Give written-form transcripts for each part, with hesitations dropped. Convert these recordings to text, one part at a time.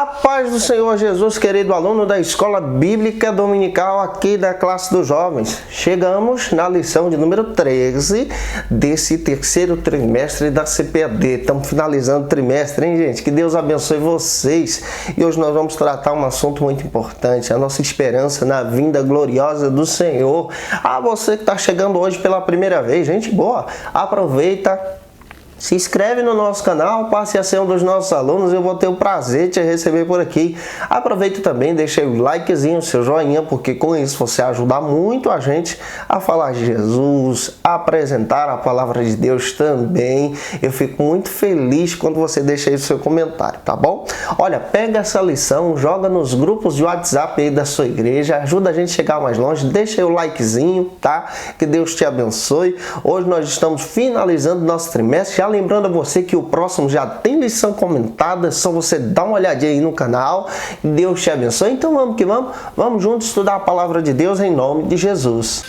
A paz do Senhor Jesus, querido aluno da Escola Bíblica Dominical aqui da classe dos jovens. Chegamos na lição de número 13 desse terceiro trimestre da CPAD. Estamos finalizando o trimestre, hein, gente? Que Deus abençoe vocês. E hoje nós vamos tratar um assunto muito importante, a nossa esperança na vinda gloriosa do Senhor. Ah, você que está chegando hoje pela primeira vez, gente boa, aproveita. Se inscreve no nosso canal, passe a ser um dos nossos alunos, eu vou ter o prazer de te receber por aqui. Aproveita também, deixa o likezinho, o seu joinha, porque com isso você ajuda muito a gente a falar de Jesus, a apresentar a palavra de Deus também. Eu fico muito feliz quando você deixa aí o seu comentário, tá bom? Olha, pega essa lição, joga nos grupos de WhatsApp aí da sua igreja, ajuda a gente a chegar mais longe, deixa aí o likezinho, tá? Que Deus te abençoe. Hoje nós estamos finalizando nosso trimestre, já lembrando a você que o próximo já tem lição comentada, é só você dar uma olhadinha aí no canal. Deus te abençoe. Então vamos que vamos. Vamos juntos estudar a palavra de Deus em nome de Jesus.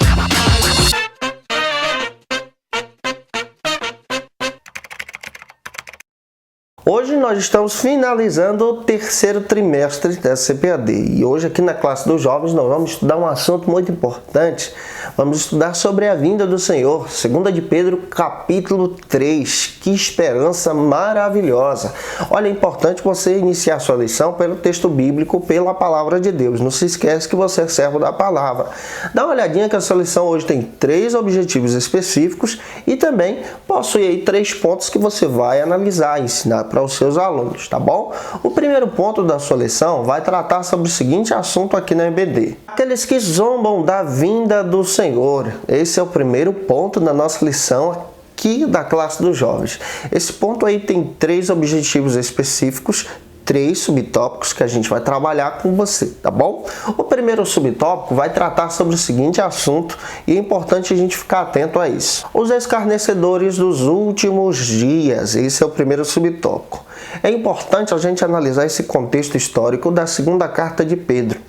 Hoje nós estamos finalizando o terceiro trimestre da CPAD e hoje aqui na classe dos jovens nós vamos estudar um assunto muito importante. Vamos estudar sobre a vinda do Senhor, 2 de Pedro, capítulo 3. Que esperança maravilhosa! Olha, é importante você iniciar sua lição pelo texto bíblico, pela palavra de Deus. Não se esquece que você é servo da palavra. Dá uma olhadinha que essa lição hoje tem 3 objetivos específicos e também possui aí 3 pontos que você vai analisar, ensinar para os seus alunos, tá bom? O primeiro ponto da sua lição vai tratar sobre o seguinte assunto aqui na EBD. Aqueles que zombam da vinda do Senhor. Esse é o primeiro ponto da nossa lição aqui da classe dos jovens. Esse ponto aí tem 3 objetivos específicos, 3 subtópicos que a gente vai trabalhar com você, tá bom? O primeiro subtópico vai tratar sobre o seguinte assunto e é importante a gente ficar atento a isso. Os escarnecedores dos últimos dias, esse é o primeiro subtópico. É importante a gente analisar esse contexto histórico da segunda carta de Pedro.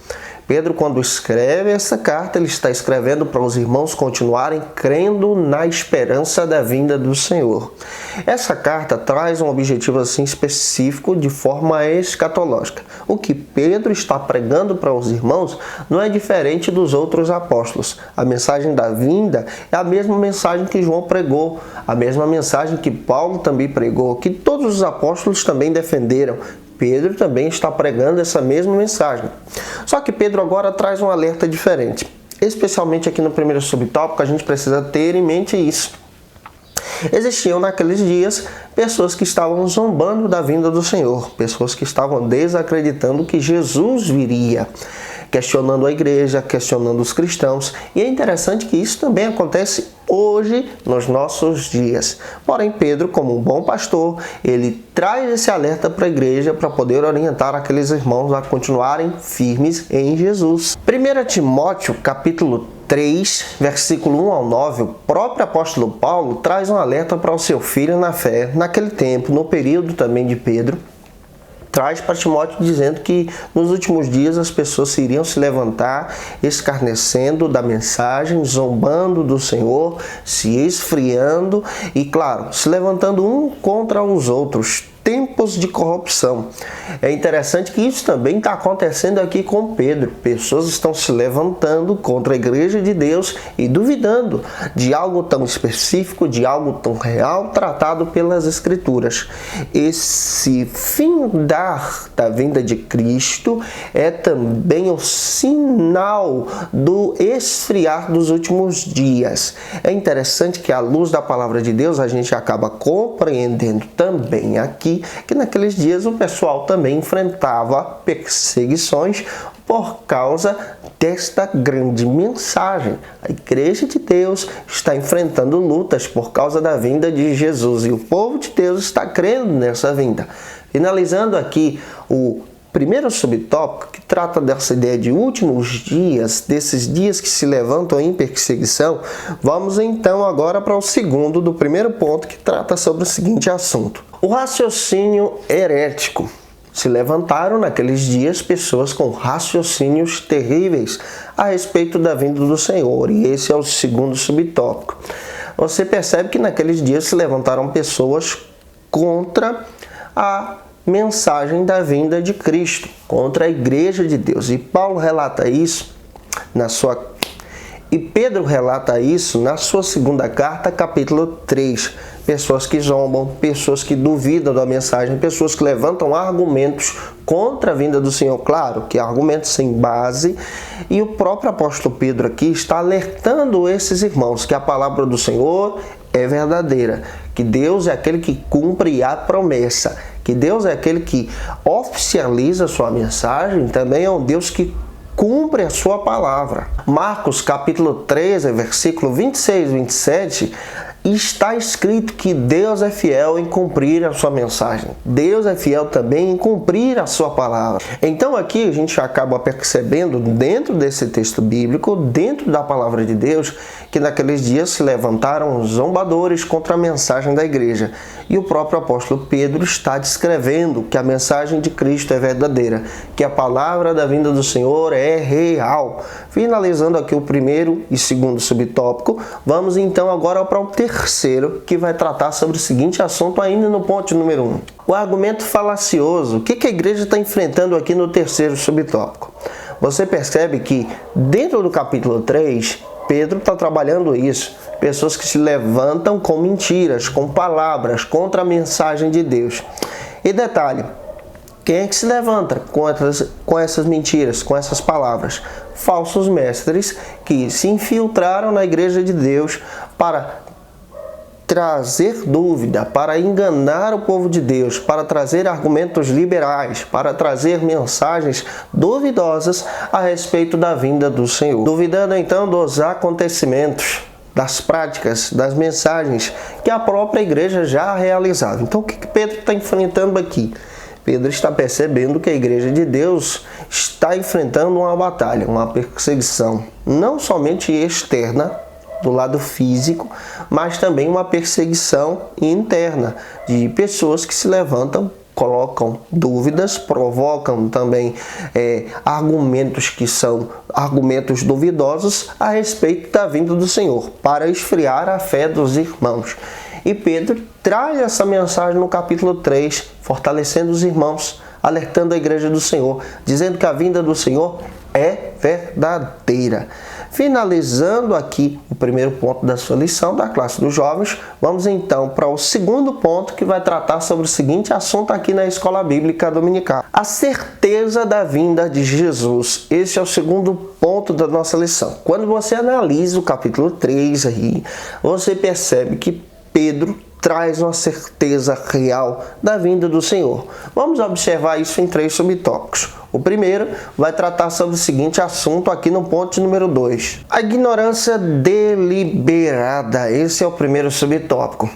Pedro, quando escreve essa carta, ele está escrevendo para os irmãos continuarem crendo na esperança da vinda do Senhor. Essa carta traz um objetivo assim específico de forma escatológica. O que Pedro está pregando para os irmãos não é diferente dos outros apóstolos. A mensagem da vinda é a mesma mensagem que João pregou, a mesma mensagem que Paulo também pregou, que todos os apóstolos também defenderam. Pedro também está pregando essa mesma mensagem. Só que Pedro agora traz um alerta diferente. Especialmente aqui no primeiro subtópico, a gente precisa ter em mente isso. Existiam naqueles dias pessoas que estavam zombando da vinda do Senhor, pessoas que estavam desacreditando que Jesus viria, questionando a igreja, questionando os cristãos. E é interessante que isso também acontece hoje, nos nossos dias. Porém, Pedro, como um bom pastor, ele traz esse alerta para a igreja para poder orientar aqueles irmãos a continuarem firmes em Jesus. 1 Timóteo, capítulo 3, versículo 1 ao 9, o próprio apóstolo Paulo traz um alerta para o seu filho na fé, naquele tempo, no período também de Pedro. Traz para Timóteo dizendo que nos últimos dias as pessoas iriam se levantar escarnecendo da mensagem, zombando do Senhor, se esfriando e, claro, se levantando um contra os outros. Tempos de corrupção. É interessante que isso também está acontecendo aqui com Pedro. Pessoas estão se levantando contra a igreja de Deus e duvidando de algo tão específico, de algo tão real, tratado pelas Escrituras. Esse findar da vinda de Cristo é também o sinal do esfriar dos últimos dias. É interessante que à luz da palavra de Deus a gente acaba compreendendo também aqui que naqueles dias o pessoal também enfrentava perseguições por causa desta grande mensagem. A igreja de Deus está enfrentando lutas por causa da vinda de Jesus e o povo de Deus está crendo nessa vinda. Finalizando aqui o primeiro subtópico, que trata dessa ideia de últimos dias, desses dias que se levantam em perseguição, vamos então agora para o segundo do primeiro ponto, que trata sobre o seguinte assunto. O raciocínio herético. Se levantaram naqueles dias pessoas com raciocínios terríveis a respeito da vinda do Senhor, e esse é o segundo subtópico. Você percebe que naqueles dias se levantaram pessoas contra a mensagem da vinda de Cristo, contra a igreja de Deus. E Paulo relata isso Pedro relata isso na sua segunda carta, capítulo 3. Pessoas que zombam, pessoas que duvidam da mensagem, pessoas que levantam argumentos contra a vinda do Senhor. Claro que argumentos sem base. E o próprio apóstolo Pedro aqui está alertando esses irmãos que a palavra do Senhor é verdadeira, que Deus é aquele que cumpre a promessa, que Deus é aquele que oficializa a sua mensagem, também é um Deus que cumpre a sua palavra. Marcos capítulo 13, versículo 26 e 27, está escrito que Deus é fiel em cumprir a sua mensagem. Deus é fiel também em cumprir a sua palavra. Então aqui a gente acaba percebendo dentro desse texto bíblico, dentro da palavra de Deus, que naqueles dias se levantaram zombadores contra a mensagem da igreja. E o próprio apóstolo Pedro está descrevendo que a mensagem de Cristo é verdadeira, que a palavra da vinda do Senhor é real. Finalizando aqui o primeiro e segundo subtópico, vamos então agora para o terceiro, que vai tratar sobre o seguinte assunto ainda no ponto número 1. O argumento falacioso. O que a igreja está enfrentando aqui no terceiro subtópico? Você percebe que dentro do capítulo 3, Pedro está trabalhando isso. Pessoas que se levantam com mentiras, com palavras, contra a mensagem de Deus. E detalhe, quem é que se levanta com essas mentiras, com essas palavras? Falsos mestres que se infiltraram na igreja de Deus para trazer dúvida, para enganar o povo de Deus, para trazer argumentos liberais, para trazer mensagens duvidosas a respeito da vinda do Senhor. Duvidando então dos acontecimentos, das práticas, das mensagens que a própria igreja já realizava. Então o que Pedro está enfrentando aqui? Pedro está percebendo que a igreja de Deus está enfrentando uma batalha, uma perseguição, não somente externa, do lado físico, mas também uma perseguição interna de pessoas que se levantam, colocam dúvidas, provocam também argumentos que são argumentos duvidosos a respeito da vinda do Senhor, para esfriar a fé dos irmãos. E Pedro traz essa mensagem no capítulo 3, fortalecendo os irmãos, alertando a igreja do Senhor, dizendo que a vinda do Senhor é verdadeira. Finalizando aqui o primeiro ponto da sua lição da classe dos jovens, vamos então para o segundo ponto, que vai tratar sobre o seguinte assunto aqui na Escola Bíblica Dominical: a certeza da vinda de Jesus. Esse é o segundo ponto da nossa lição. Quando você analisa o capítulo 3 aí, você percebe que Pedro traz uma certeza real da vinda do Senhor. Vamos observar isso em 3 subtópicos. O primeiro vai tratar sobre o seguinte assunto aqui no ponto número 2. A ignorância deliberada. Esse é o primeiro subtópico.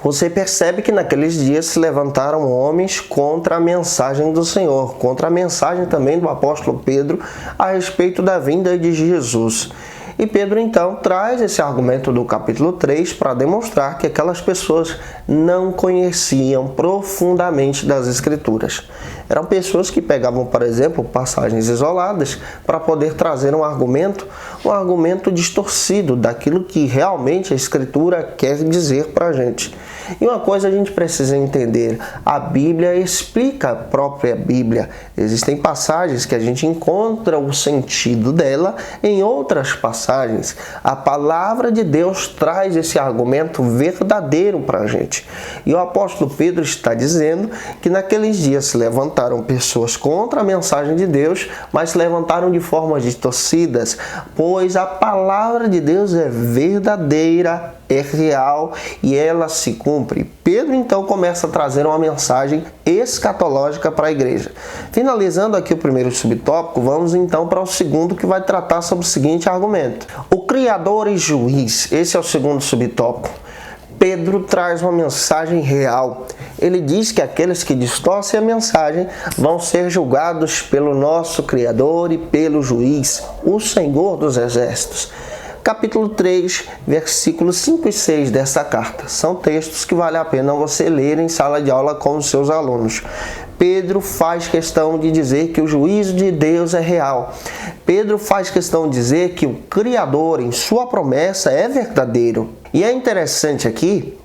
Você percebe que naqueles dias se levantaram homens contra a mensagem do Senhor, contra a mensagem também do apóstolo Pedro a respeito da vinda de Jesus. E Pedro então traz esse argumento do capítulo 3 para demonstrar que aquelas pessoas não conheciam profundamente das Escrituras. Eram pessoas que pegavam, por exemplo, passagens isoladas para poder trazer um argumento distorcido daquilo que realmente a Escritura quer dizer para a gente. E uma coisa a gente precisa entender: a Bíblia explica a própria Bíblia. Existem passagens que a gente encontra o sentido dela em outras passagens. A palavra de Deus traz esse argumento verdadeiro para a gente. E o apóstolo Pedro está dizendo que naqueles dias se levantaram pessoas contra a mensagem de Deus, mas se levantaram de formas distorcidas, pois a palavra de Deus é verdadeira, é real e ela se cumpre. Pedro então começa a trazer uma mensagem escatológica para a igreja. Finalizando aqui o primeiro subtópico, vamos então para o segundo, que vai tratar sobre o seguinte argumento: o Criador e Juiz. Esse é o segundo subtópico. Pedro traz uma mensagem real. Ele diz que aqueles que distorcem a mensagem vão ser julgados pelo nosso Criador e pelo Juiz, o Senhor dos Exércitos. Capítulo 3, versículos 5 e 6 dessa carta. São textos que vale a pena você ler em sala de aula com os seus alunos. Pedro faz questão de dizer que o juízo de Deus é real. Pedro faz questão de dizer que o Criador, em sua promessa, é verdadeiro. E é interessante aqui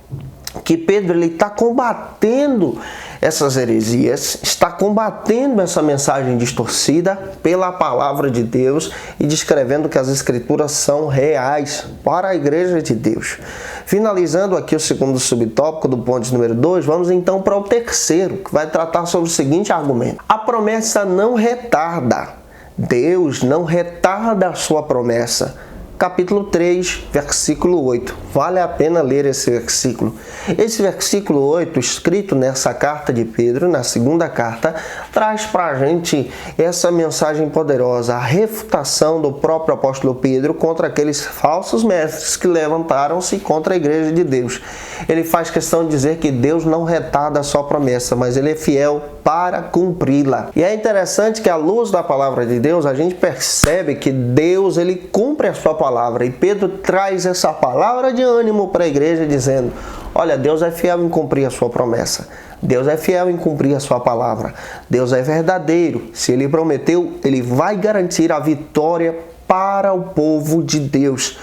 que Pedro está combatendo essas heresias, está combatendo essa mensagem distorcida pela palavra de Deus e descrevendo que as escrituras são reais para a igreja de Deus. Finalizando aqui o segundo subtópico do ponto número 2, vamos então para o terceiro, que vai tratar sobre o seguinte argumento. A promessa não retarda. Deus não retarda a sua promessa. Capítulo 3, versículo 8. Vale a pena ler esse versículo. Esse versículo 8, escrito nessa carta de Pedro, na segunda carta, traz para a gente essa mensagem poderosa, a refutação do próprio apóstolo Pedro contra aqueles falsos mestres que levantaram-se contra a igreja de Deus. Ele faz questão de dizer que Deus não retarda a sua promessa, mas Ele é fiel para cumpri-la. E é interessante que à luz da palavra de Deus, a gente percebe que Deus, Ele cumpre a sua palavra. E Pedro traz essa palavra de ânimo para a igreja, dizendo: olha, Deus é fiel em cumprir a sua promessa. Deus é fiel em cumprir a sua palavra. Deus é verdadeiro. Se Ele prometeu, Ele vai garantir a vitória para o povo de Deus.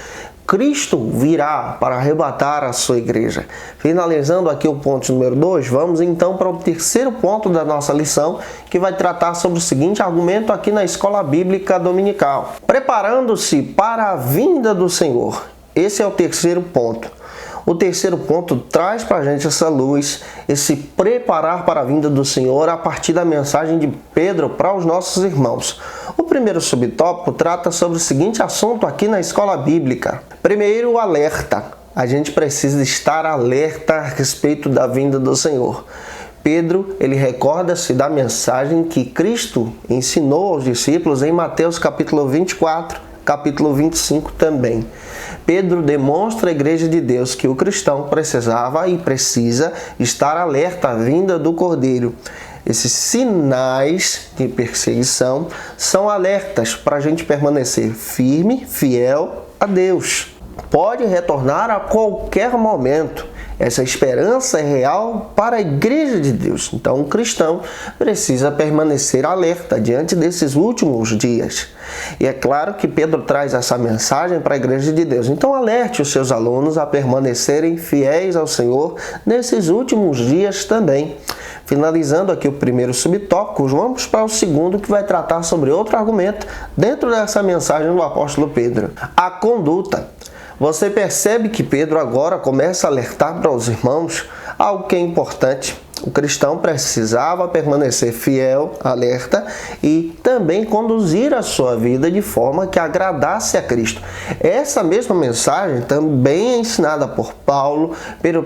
Cristo virá para arrebatar a sua igreja. Finalizando aqui o ponto número 2, vamos então para o terceiro ponto da nossa lição, que vai tratar sobre o seguinte argumento aqui na Escola Bíblica Dominical. Preparando-se para a vinda do Senhor. Esse é o terceiro ponto. O terceiro ponto traz para a gente essa luz, esse preparar para a vinda do Senhor a partir da mensagem de Pedro para os nossos irmãos. O primeiro subtópico trata sobre o seguinte assunto aqui na escola bíblica. Primeiro, o alerta. A gente precisa estar alerta a respeito da vinda do Senhor. Pedro, ele recorda-se da mensagem que Cristo ensinou aos discípulos em Mateus capítulo 24, capítulo 25 também. Pedro demonstra à igreja de Deus que o cristão precisava e precisa estar alerta à vinda do Cordeiro. Esses sinais de perseguição são alertas para a gente permanecer firme, fiel a Deus. Pode retornar a qualquer momento. Essa esperança é real para a igreja de Deus. Então, o cristão precisa permanecer alerta diante desses últimos dias. E é claro que Pedro traz essa mensagem para a igreja de Deus. Então, alerte os seus alunos a permanecerem fiéis ao Senhor nesses últimos dias também. Finalizando aqui o primeiro subtópico, vamos para o segundo, que vai tratar sobre outro argumento dentro dessa mensagem do apóstolo Pedro. A conduta. Você percebe que Pedro agora começa a alertar para os irmãos algo que é importante. O cristão precisava permanecer fiel, alerta e também conduzir a sua vida de forma que agradasse a Cristo. Essa mesma mensagem também é ensinada por Paulo, pelos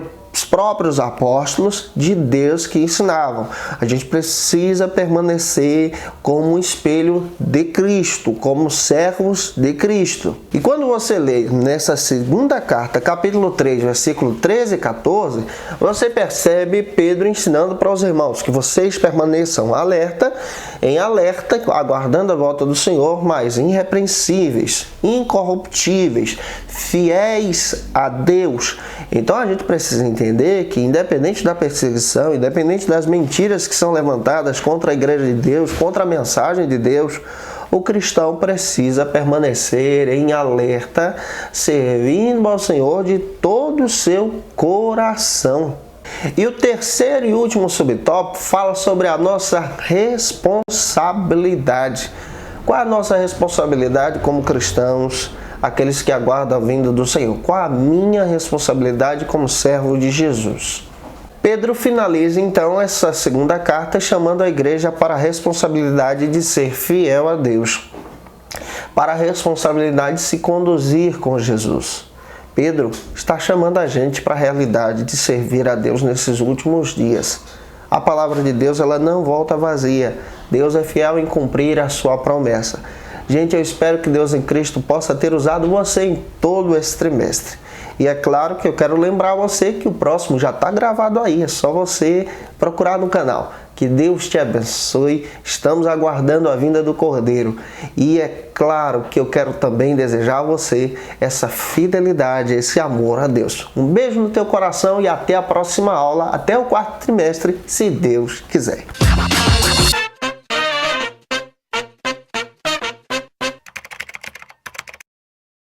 próprios apóstolos de Deus que ensinavam. A gente precisa permanecer como um espelho de Cristo, como servos de Cristo. E quando você lê nessa segunda carta, capítulo 3, versículo 13 e 14, você percebe Pedro ensinando para os irmãos que vocês permaneçam alerta, aguardando a volta do Senhor, mas irrepreensíveis, incorruptíveis, fiéis a Deus. Então a gente precisa entender que, independente da perseguição, independente das mentiras que são levantadas contra a igreja de Deus, contra a mensagem de Deus, o cristão precisa permanecer em alerta, servindo ao Senhor de todo o seu coração. E o terceiro e último subtópico fala sobre a nossa responsabilidade. Qual é a nossa responsabilidade como cristãos, aqueles que aguardam a vinda do Senhor? Qual a minha responsabilidade como servo de Jesus? Pedro finaliza então essa segunda carta chamando a igreja para a responsabilidade de ser fiel a Deus, para a responsabilidade de se conduzir com Jesus. Pedro está chamando a gente para a realidade de servir a Deus nesses últimos dias. A palavra de Deus, ela não volta vazia. Deus é fiel em cumprir a sua promessa. Gente, eu espero que Deus em Cristo possa ter usado você em todo esse trimestre. E é claro que eu quero lembrar você que o próximo já está gravado aí. É só você procurar no canal. Que Deus te abençoe. Estamos aguardando a vinda do Cordeiro. E é claro que eu quero também desejar a você essa fidelidade, esse amor a Deus. Um beijo no teu coração e até a próxima aula, até o quarto trimestre, se Deus quiser.